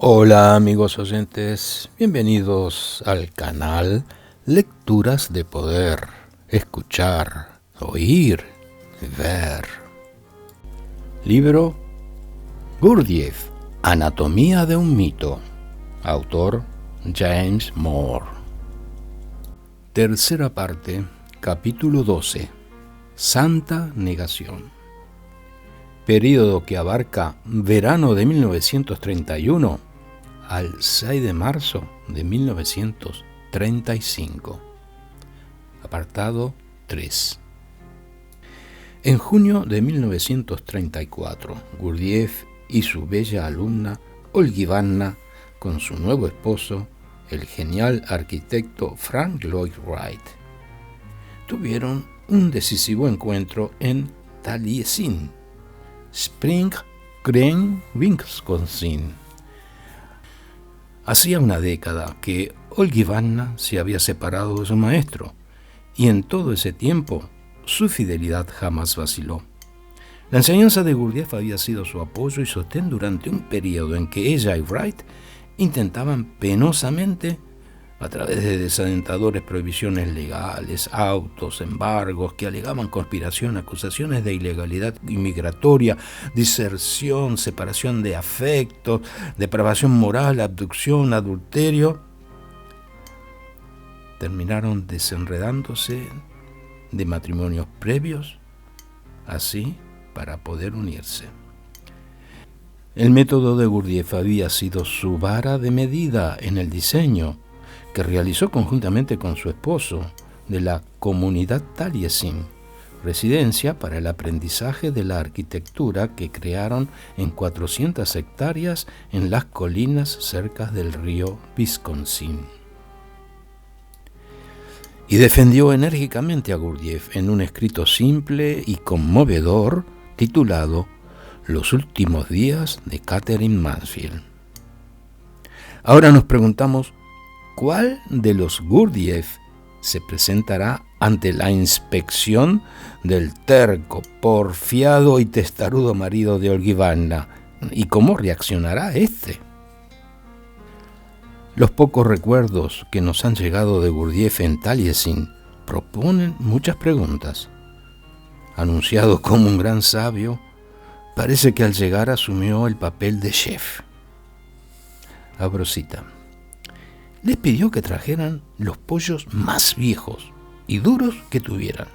Hola amigos oyentes, bienvenidos al canal Lecturas de Poder, escuchar, oír, ver. Libro Gurdjieff, Anatomía de un mito. Autor James Moore. Tercera parte, capítulo 12. Santa negación. Período que abarca verano de 1931 al 6 de marzo de 1935. Apartado 3. En junio de 1934, Gurdjieff y su bella alumna Olga Ivanna, con su nuevo esposo, el genial arquitecto Frank Lloyd Wright, tuvieron un decisivo encuentro en Taliesin, Spring Green, Wisconsin. Hacía una década que Olga Ivanna se había separado de su maestro, y en todo ese tiempo su fidelidad jamás vaciló. La enseñanza de Gurdjieff había sido su apoyo y sostén durante un periodo en que ella y Wright intentaban penosamente, a través de desalentadoras prohibiciones legales, autos, embargos que alegaban conspiración, acusaciones de ilegalidad inmigratoria, diserción, separación de afectos, depravación moral, abducción, adulterio, terminaron desenredándose de matrimonios previos, así para poder unirse. El método de Gurdjieff había sido su vara de medida en el diseño, que realizó conjuntamente con su esposo, de la comunidad Taliesin, residencia para el aprendizaje de la arquitectura que crearon en 400 hectáreas en las colinas cerca del río Wisconsin. Y defendió enérgicamente a Gurdjieff en un escrito simple y conmovedor titulado Los últimos días de Catherine Mansfield. Ahora nos preguntamos, ¿cuál de los Gurdjieff se presentará ante la inspección del terco, porfiado y testarudo marido de Olga Ivanna? ¿Y cómo reaccionará éste? Los pocos recuerdos que nos han llegado de Gurdjieff en Taliesin proponen muchas preguntas. Anunciado como un gran sabio, parece que al llegar asumió el papel de chef. Abro cita. Les pidió que trajeran los pollos más viejos y duros que tuvieran.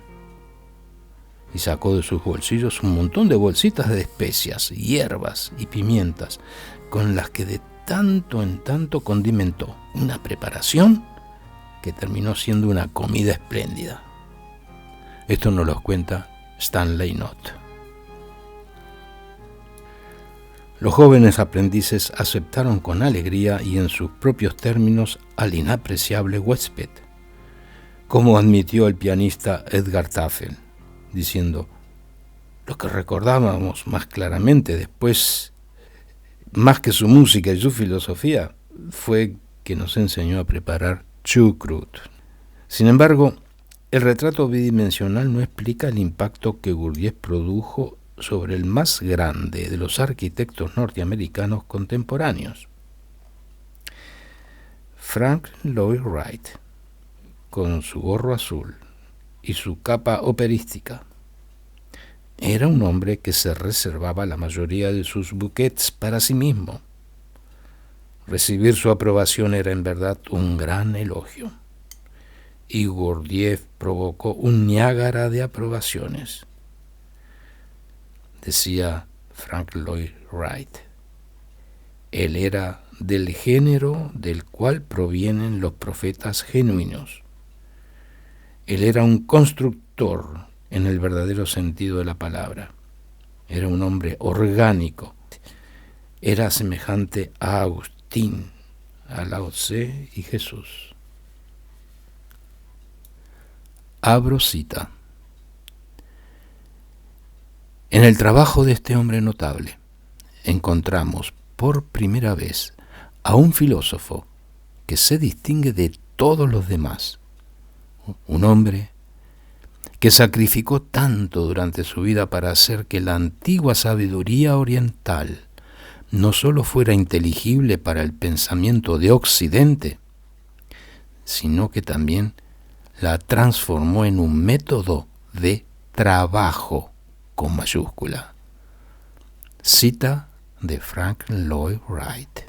Y sacó de sus bolsillos un montón de bolsitas de especias, hierbas y pimientas, con las que de tanto en tanto condimentó una preparación que terminó siendo una comida espléndida. Esto nos lo cuenta Stanley Knott. Los jóvenes aprendices aceptaron con alegría y en sus propios términos al inapreciable huésped, como admitió el pianista Edgar Tafel, diciendo: lo que recordábamos más claramente después, más que su música y su filosofía, fue que nos enseñó a preparar chucrut. Sin embargo, el retrato bidimensional no explica el impacto que Gurdjieff produjo sobre el más grande de los arquitectos norteamericanos contemporáneos, Frank Lloyd Wright, con su gorro azul y su capa operística. Era un hombre que se reservaba la mayoría de sus bouquets para sí mismo. Recibir su aprobación era en verdad un gran elogio, y Gurdjieff provocó un Niágara de aprobaciones. Decía Frank Lloyd Wright, él era del género del cual provienen los profetas genuinos. Él era un constructor en el verdadero sentido de la palabra. Era un hombre orgánico. Era semejante a Agustín, a Lao Tse y Jesús. Abro cita. En el trabajo de este hombre notable encontramos por primera vez a un filósofo que se distingue de todos los demás, un hombre que sacrificó tanto durante su vida para hacer que la antigua sabiduría oriental no solo fuera inteligible para el pensamiento de Occidente, sino que también la transformó en un método de trabajo con mayúscula. Cita de Franklin Lloyd Wright.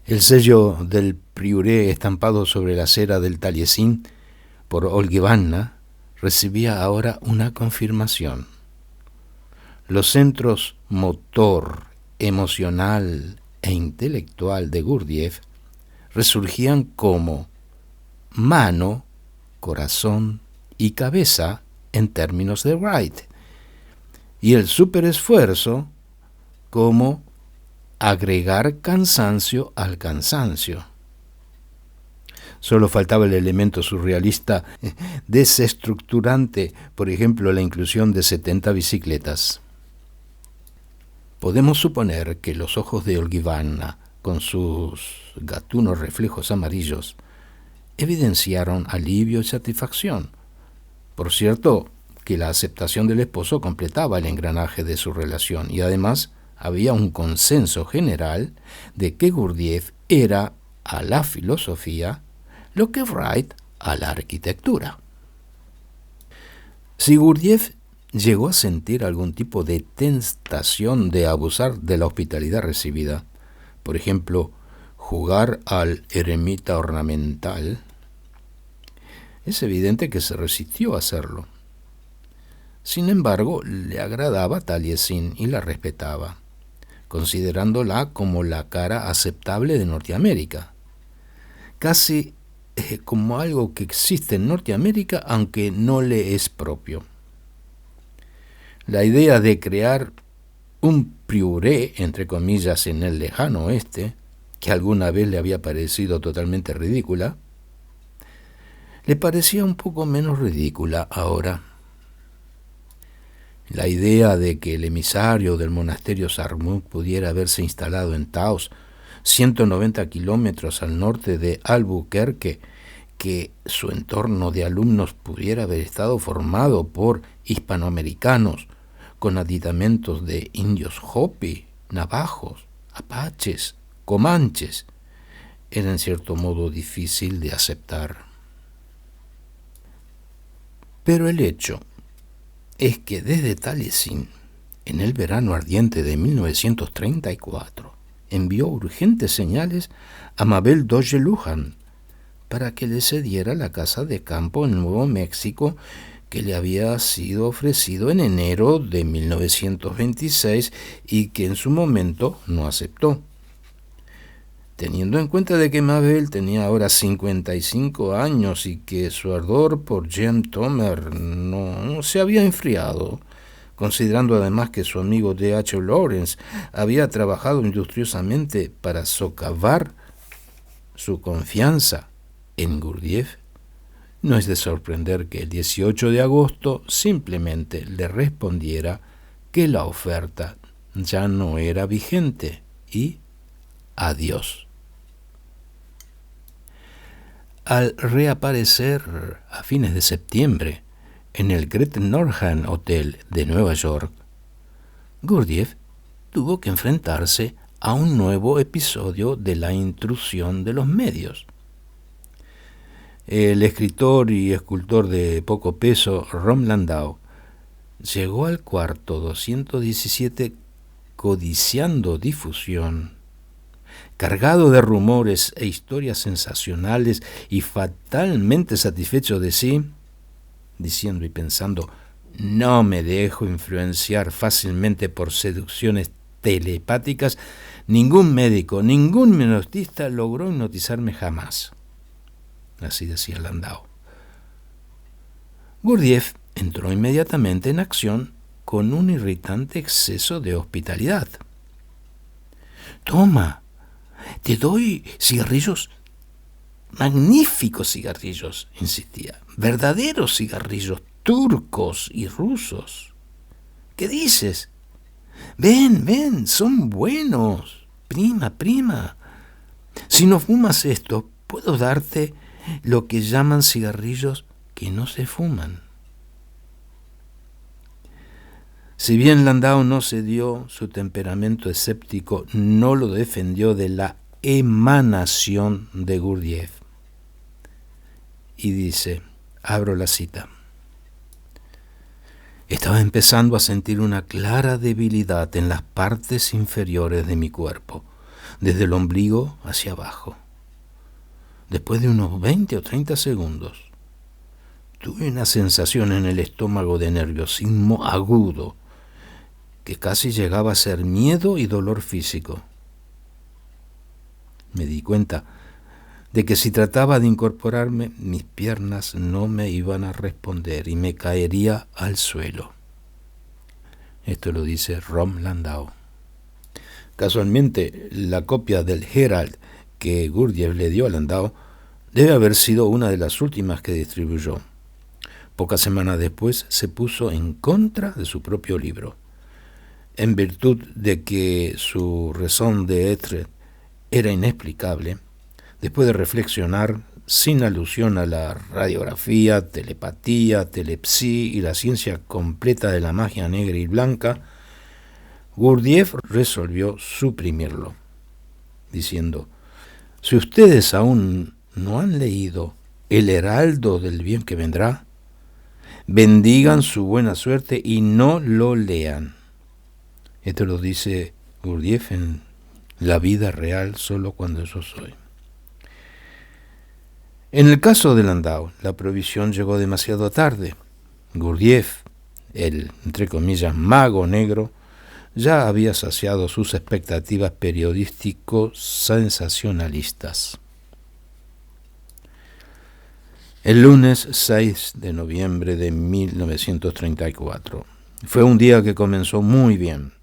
El sello del Prioré estampado sobre la cera del Taliesin por Olgivanna recibía ahora una confirmación. Los centros motor, emocional e intelectual de Gurdjieff resurgían como mano, corazón y cabeza en términos de Wright, y el superesfuerzo como agregar cansancio al cansancio. Solo faltaba el elemento surrealista desestructurante, por ejemplo, la inclusión de 70 bicicletas. Podemos suponer que los ojos de Olgivanna, con sus gatunos reflejos amarillos, evidenciaron alivio y satisfacción. Por cierto, que la aceptación del esposo completaba el engranaje de su relación, y además había un consenso general de que Gurdjieff era a la filosofía lo que Wright a la arquitectura. Si Gurdjieff llegó a sentir algún tipo de tentación de abusar de la hospitalidad recibida, por ejemplo, jugar al eremita ornamental, es evidente que se resistió a hacerlo. Sin embargo, le agradaba Taliesin y la respetaba, considerándola como la cara aceptable de Norteamérica, casi como algo que existe en Norteamérica aunque no le es propio. La idea de crear un Prioré, entre comillas, en el lejano oeste, que alguna vez le había parecido totalmente ridícula, le parecía un poco menos ridícula ahora. La idea de que el emisario del monasterio Sarmuk pudiera haberse instalado en Taos, 190 kilómetros al norte de Albuquerque, que su entorno de alumnos pudiera haber estado formado por hispanoamericanos con aditamentos de indios Hopi, navajos, apaches, comanches, era en cierto modo difícil de aceptar. Pero el hecho es que desde Taliesin, en el verano ardiente de 1934, envió urgentes señales a Mabel Doge Lujan para que le cediera la casa de campo en Nuevo México que le había sido ofrecido en enero de 1926 y que en su momento no aceptó. Teniendo en cuenta de que Mabel tenía ahora 55 años y que su ardor por Jem Tomer no se había enfriado, considerando además que su amigo D.H. Lawrence había trabajado industriosamente para socavar su confianza en Gurdjieff, no es de sorprender que el 18 de agosto simplemente le respondiera que la oferta ya no era vigente y adiós. Al reaparecer a fines de septiembre en el Great Northern Hotel de Nueva York, Gurdjieff tuvo que enfrentarse a un nuevo episodio de la intrusión de los medios. El escritor y escultor de poco peso Rom Landau llegó al cuarto 217 codiciando difusión, cargado de rumores e historias sensacionales y fatalmente satisfecho de sí, diciendo y pensando: no me dejo influenciar fácilmente por seducciones telepáticas, ningún médico, ningún hipnotista logró hipnotizarme jamás. Así decía Landau. Gurdjieff entró inmediatamente en acción con un irritante exceso de hospitalidad. Toma, te doy cigarrillos, magníficos cigarrillos, insistía, verdaderos cigarrillos turcos y rusos. ¿Qué dices? Ven, son buenos, prima. Si no fumas esto, puedo darte lo que llaman cigarrillos que no se fuman. Si bien Landau no cedió, su temperamento escéptico no lo defendió de la emanación de Gurdjieff. Y dice, abro la cita: estaba empezando a sentir una clara debilidad en las partes inferiores de mi cuerpo, desde el ombligo hacia abajo. Después de unos 20 o 30 segundos, tuve una sensación en el estómago de nerviosismo agudo, que casi llegaba a ser miedo y dolor físico. Me di cuenta de que si trataba de incorporarme, mis piernas no me iban a responder y me caería al suelo. Esto lo dice Rom Landau. Casualmente, la copia del Herald que Gurdjieff le dio a Landau debe haber sido una de las últimas que distribuyó. Pocas semanas después se puso en contra de su propio libro, en virtud de que su raison d'être era inexplicable. Después de reflexionar, sin alusión a la radiografía, telepatía, telepsí y la ciencia completa de la magia negra y blanca, Gurdjieff resolvió suprimirlo, diciendo: si ustedes aún no han leído El Heraldo del Bien que Vendrá, bendigan su buena suerte y no lo lean. Esto lo dice Gurdjieff en La vida real solo cuando yo soy. En el caso de Landau, la provisión llegó demasiado tarde. Gurdjieff, el, entre comillas, mago negro, ya había saciado sus expectativas periodístico-sensacionalistas. El lunes 6 de noviembre de 1934 fue un día que comenzó muy bien,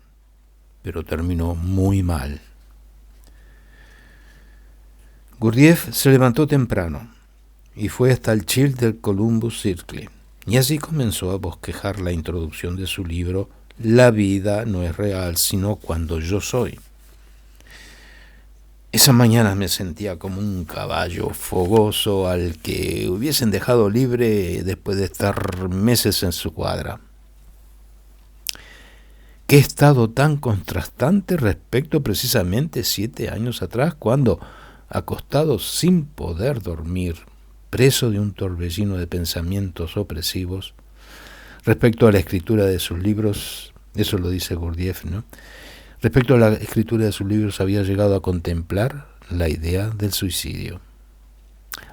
pero terminó muy mal. Gurdjieff se levantó temprano y fue hasta el chill del Columbus Circle, y así comenzó a bosquejar la introducción de su libro La vida no es real, sino cuando yo soy. Esa mañana me sentía como un caballo fogoso al que hubiesen dejado libre después de estar meses en su cuadra. Qué estado tan contrastante respecto precisamente 7 años atrás, cuando, acostado sin poder dormir, preso de un torbellino de pensamientos opresivos, respecto a la escritura de sus libros, eso lo dice Gurdjieff, ¿no? Respecto a la escritura de sus libros había llegado a contemplar la idea del suicidio.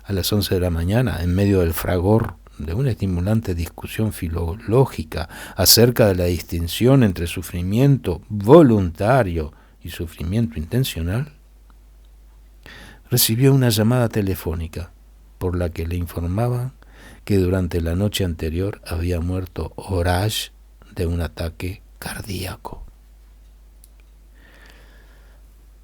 A las 11 de la mañana, en medio del fragor de una estimulante discusión filológica acerca de la distinción entre sufrimiento voluntario y sufrimiento intencional, recibió una llamada telefónica por la que le informaban que durante la noche anterior había muerto Orage de un ataque cardíaco.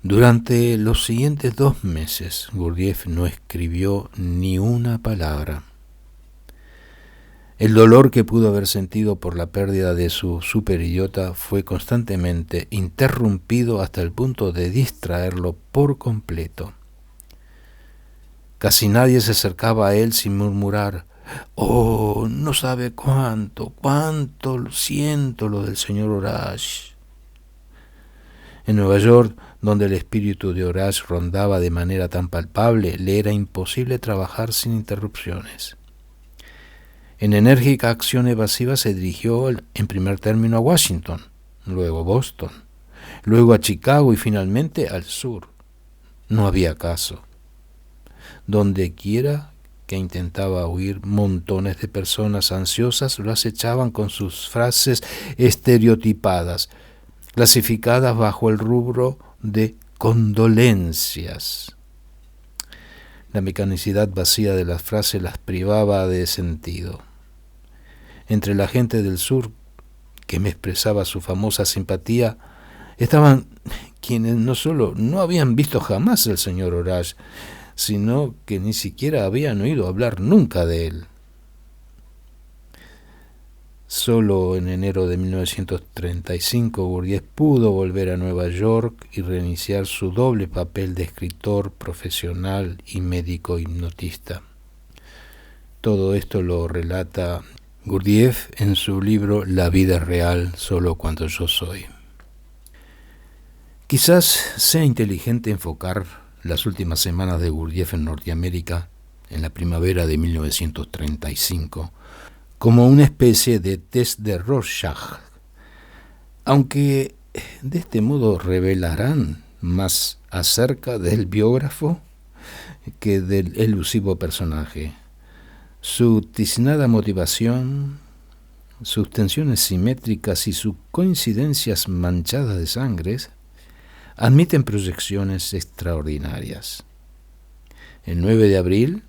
Durante los siguientes 2 meses, Gurdjieff no escribió ni una palabra. El dolor que pudo haber sentido por la pérdida de su superidiota fue constantemente interrumpido hasta el punto de distraerlo por completo. Casi nadie se acercaba a él sin murmurar: «Oh, no sabe cuánto siento lo del señor Orage». En Nueva York, donde el espíritu de Orage rondaba de manera tan palpable, le era imposible trabajar sin interrupciones. En enérgica acción evasiva se dirigió en primer término a Washington, luego a Boston, luego a Chicago y finalmente al sur. No había caso. Donde quiera que intentaba huir, montones de personas ansiosas lo acechaban con sus frases estereotipadas, clasificadas bajo el rubro de condolencias. La mecanicidad vacía de las frases las privaba de sentido. Entre la gente del sur, que me expresaba su famosa simpatía, estaban quienes no solo no habían visto jamás al señor Orage, sino que ni siquiera habían oído hablar nunca de él. Solo en enero de 1935 Gurdjieff pudo volver a Nueva York y reiniciar su doble papel de escritor profesional y médico hipnotista. Todo esto lo relata Gurdjieff en su libro La vida es real solo cuando yo soy. Quizás sea inteligente enfocar las últimas semanas de Gurdjieff en Norteamérica, en la primavera de 1935, como una especie de test de Rorschach, aunque de este modo revelarán más acerca del biógrafo que del elusivo personaje. Su tiznada motivación, sus tensiones simétricas y sus coincidencias manchadas de sangre admiten proyecciones extraordinarias. El 9 de abril,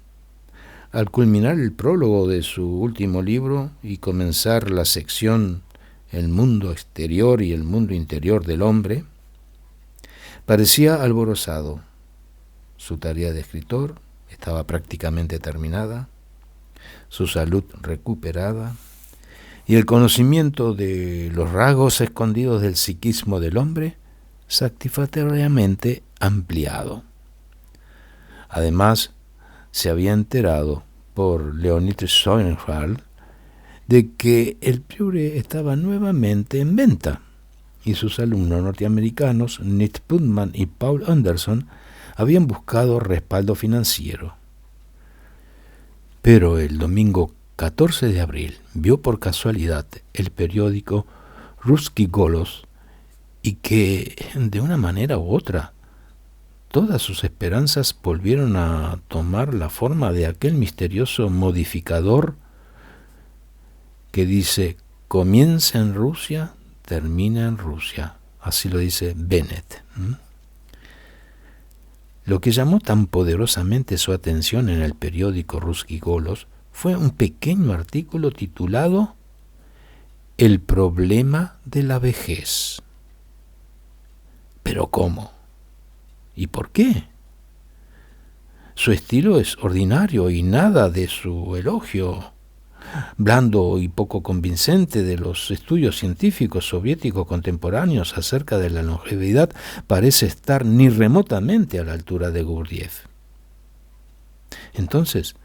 al culminar el prólogo de su último libro y comenzar la sección El mundo exterior y el mundo interior del hombre, parecía alborozado. Su tarea de escritor estaba prácticamente terminada, su salud recuperada y el conocimiento de los rasgos escondidos del psiquismo del hombre satisfactoriamente ampliado. Además, se había enterado por Leonid Sonnenfeld de que el Priore estaba nuevamente en venta y sus alumnos norteamericanos Nick Putman y Paul Anderson habían buscado respaldo financiero. Pero el domingo 14 de abril vio por casualidad el periódico Ruski Golos y que, de una manera u otra, todas sus esperanzas volvieron a tomar la forma de aquel misterioso modificador que dice: comienza en Rusia, termina en Rusia. Así lo dice Bennett. Lo que llamó tan poderosamente su atención en el periódico Ruski Golos fue un pequeño artículo titulado El problema de la vejez. ¿Pero cómo? ¿Y por qué? Su estilo es ordinario y nada de su elogio blando y poco convincente de los estudios científicos soviéticos contemporáneos acerca de la longevidad parece estar ni remotamente a la altura de Gurdjieff. Entonces,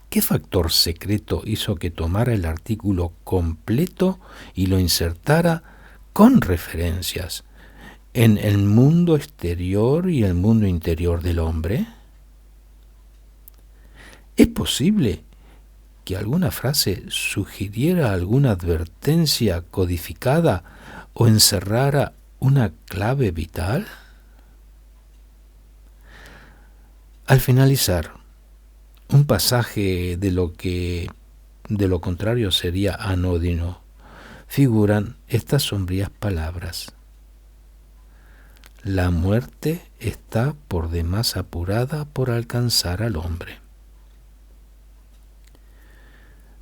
¿qué factor secreto hizo que tomara el artículo completo y lo insertara con referencias en el mundo exterior y el mundo interior del hombre? ¿Es posible que alguna frase sugiriera alguna advertencia codificada o encerrara una clave vital? Al finalizar, un pasaje de lo que de lo contrario sería anodino, figuran estas sombrías palabras: la muerte está por demás apurada por alcanzar al hombre.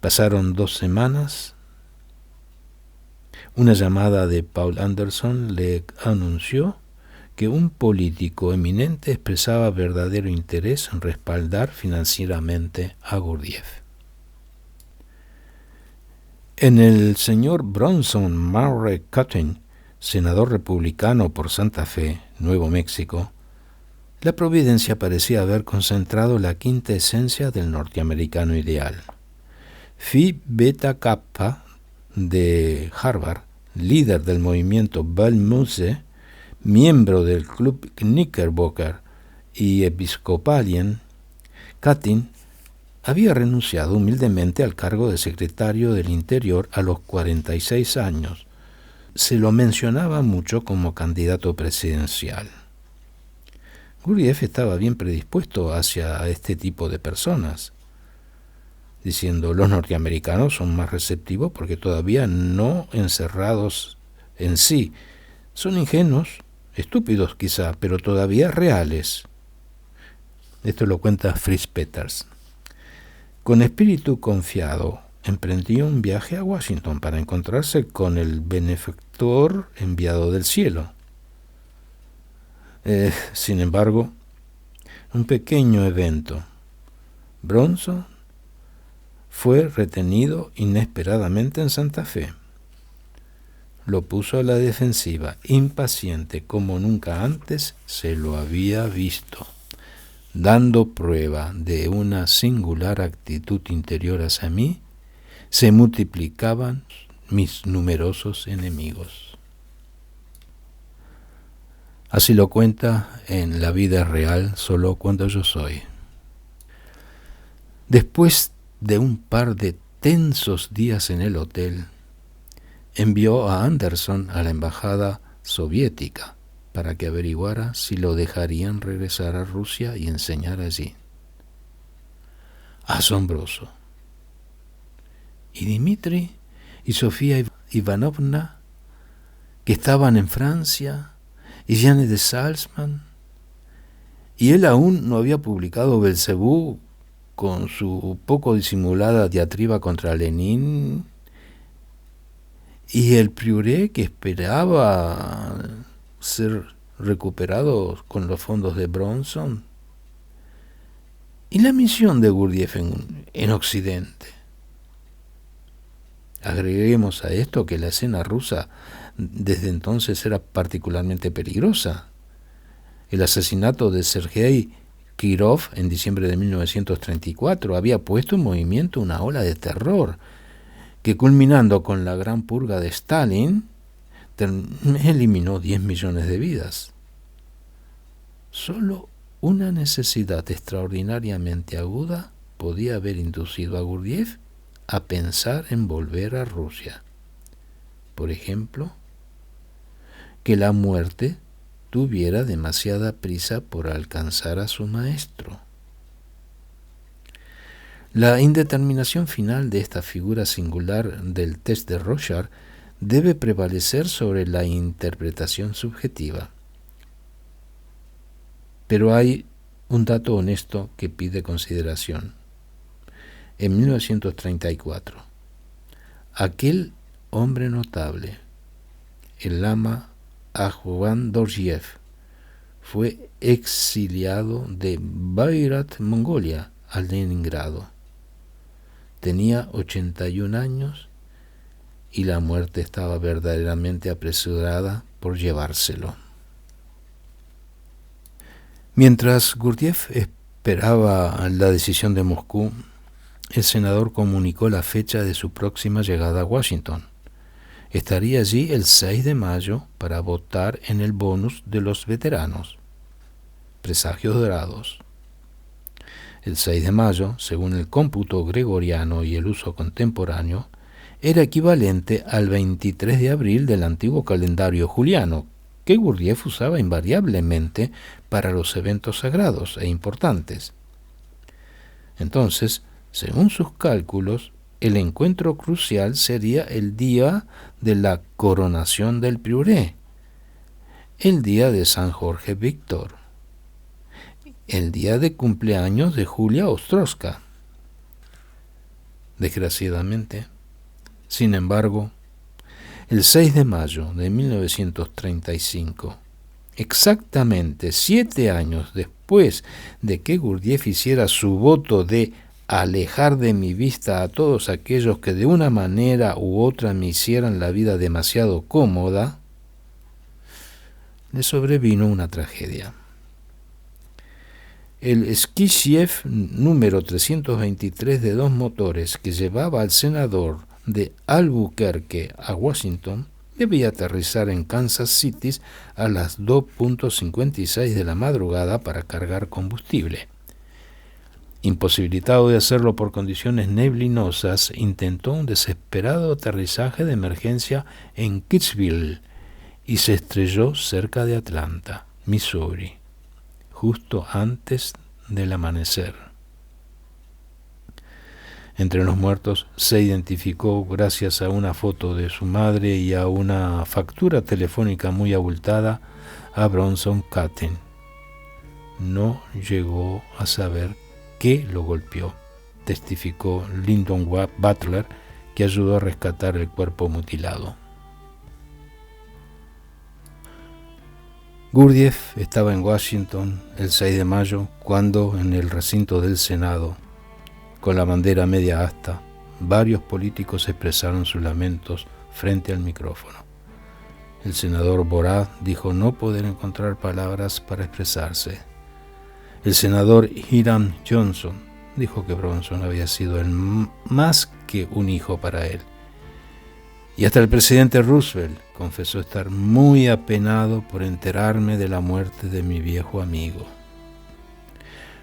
Pasaron 2 semanas. Una llamada de Paul Anderson le anunció que un político eminente expresaba verdadero interés en respaldar financieramente a Gurdjieff. En el señor Bronson Murray Cutting, senador republicano por Santa Fe, Nuevo México, la providencia parecía haber concentrado la quinta esencia del norteamericano ideal. Phi Beta Kappa de Harvard, líder del movimiento Balmuse, miembro del club Knickerbocker y Episcopalian, Cutting había renunciado humildemente al cargo de secretario del Interior a los 46 años. Se lo mencionaba mucho como candidato presidencial. Gurdjieff estaba bien predispuesto hacia este tipo de personas, diciendo: los norteamericanos son más receptivos porque todavía no encerrados en sí. Son ingenuos, estúpidos quizá, pero todavía reales. Esto lo cuenta Fritz Peters. Con espíritu confiado, emprendió un viaje a Washington para encontrarse con el benefactor enviado del cielo. Sin embargo, un pequeño evento. Bronson fue retenido inesperadamente en Santa Fe. Lo puso a la defensiva, impaciente como nunca antes se lo había visto, dando prueba de una singular actitud interior hacia mí se multiplicaban mis numerosos enemigos. Así lo cuenta en La vida real, solo cuando yo soy. Después de un par de tensos días en el hotel, envió a Anderson a la embajada soviética para que averiguara si lo dejarían regresar a Rusia y enseñar allí. Asombroso. Y Dmitri y Sofía Ivanovna, que estaban en Francia, y Jeanne de Salzman, y él aún no había publicado Belcebú con su poco disimulada diatriba contra Lenin, y el Prioré que esperaba ser recuperado con los fondos de Bronson, y la misión de Gurdjieff en Occidente. Agreguemos a esto que la escena rusa desde entonces era particularmente peligrosa. El asesinato de Sergei Kirov en diciembre de 1934 había puesto en movimiento una ola de terror que, culminando con la gran purga de Stalin, eliminó 10 millones de vidas. Solo una necesidad extraordinariamente aguda podía haber inducido a Gurdjieff a pensar en volver a Rusia. Por ejemplo, que la muerte tuviera demasiada prisa por alcanzar a su maestro. La indeterminación final de esta figura singular del test de Rorschach debe prevalecer sobre la interpretación subjetiva. Pero hay un dato honesto que pide consideración. En 1934, aquel hombre notable, el lama Ahwan Dorjiev, fue exiliado de Bairat, Mongolia, a Leningrado. Tenía 81 años y la muerte estaba verdaderamente apresurada por llevárselo. Mientras Gurdjieff esperaba la decisión de Moscú, el senador comunicó la fecha de su próxima llegada a Washington. Estaría allí el 6 de mayo para votar en el bonus de los veteranos. Presagios dorados. El 6 de mayo, según el cómputo gregoriano y el uso contemporáneo, era equivalente al 23 de abril del antiguo calendario juliano, que Gurdjieff usaba invariablemente para los eventos sagrados e importantes. Entonces, según sus cálculos, el encuentro crucial sería el día de la coronación del Prioré, el día de San Jorge Víctor, el día de cumpleaños de Julia Ostrowska. Desgraciadamente, sin embargo, el 6 de mayo de 1935, exactamente 7 años después de que Gurdjieff hiciera su voto de alejar de mi vista a todos aquellos que de una manera u otra me hicieran la vida demasiado cómoda, le sobrevino una tragedia. El Skishiev número 323 de 2 motores que llevaba al senador de Albuquerque a Washington debía aterrizar en Kansas City a las 2:56 de la madrugada para cargar combustible. Imposibilitado de hacerlo por condiciones neblinosas, intentó un desesperado aterrizaje de emergencia en Kitzbühel y se estrelló cerca de Atlanta, Missouri, justo antes del amanecer. Entre los muertos se identificó, gracias a una foto de su madre y a una factura telefónica muy abultada, a Bronson Katten. No llegó a saber qué lo golpeó, testificó Lyndon Butler, que ayudó a rescatar el cuerpo mutilado. Gurdjieff estaba en Washington el 6 de mayo cuando, en el recinto del Senado, con la bandera media asta, varios políticos expresaron sus lamentos frente al micrófono. El senador Borat dijo no poder encontrar palabras para expresarse. El senador Hiram Johnson dijo que Bronson había sido más que un hijo para él. Y hasta el presidente Roosevelt confesó estar muy apenado por enterarme de la muerte de mi viejo amigo.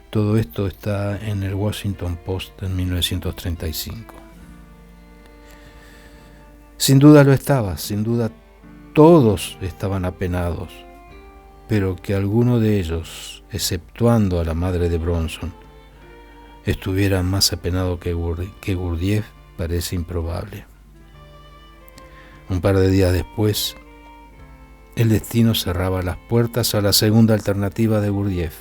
Todo esto está en el Washington Post en 1935. Sin duda lo estaba, sin duda todos estaban apenados, pero que alguno de ellos, exceptuando a la madre de Bronson, estuviera más apenado que Gurdjieff parece improbable. Un par de días después, el destino cerraba las puertas a la segunda alternativa de Gurdjieff.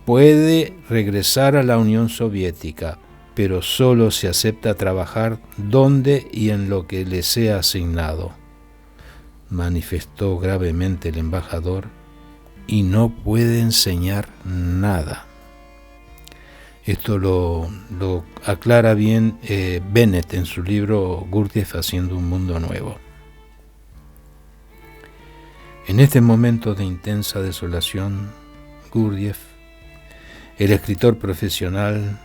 Puede regresar a la Unión Soviética, pero solo se acepta trabajar donde y en lo que le sea asignado, manifestó gravemente el embajador, y no puede enseñar nada. Esto lo aclara bien Bennett en su libro Gurdjieff haciendo un mundo nuevo. En este momento de intensa desolación, Gurdjieff, el escritor profesional,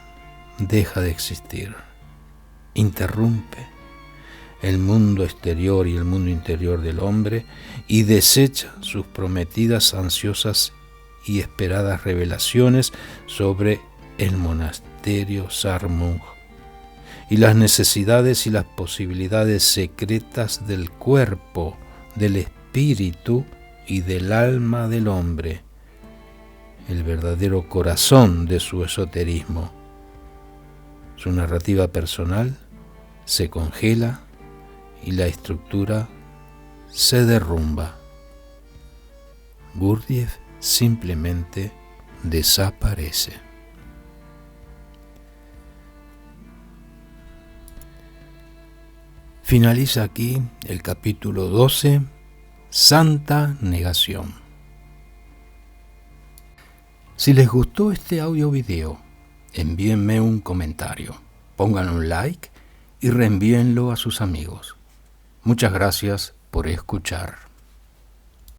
deja de existir, interrumpe el mundo exterior y el mundo interior del hombre y desecha sus prometidas, ansiosas y esperadas revelaciones sobre el monasterio Sarmung y las necesidades y las posibilidades secretas del cuerpo, del espíritu y del alma del hombre, el verdadero corazón de su esoterismo. Su narrativa personal se congela y la estructura se derrumba. Gurdjieff simplemente desaparece. Finaliza aquí el capítulo 12, Santa Negación. Si les gustó este audio video, envíenme un comentario, pongan un like y reenvíenlo a sus amigos. Muchas gracias por escuchar.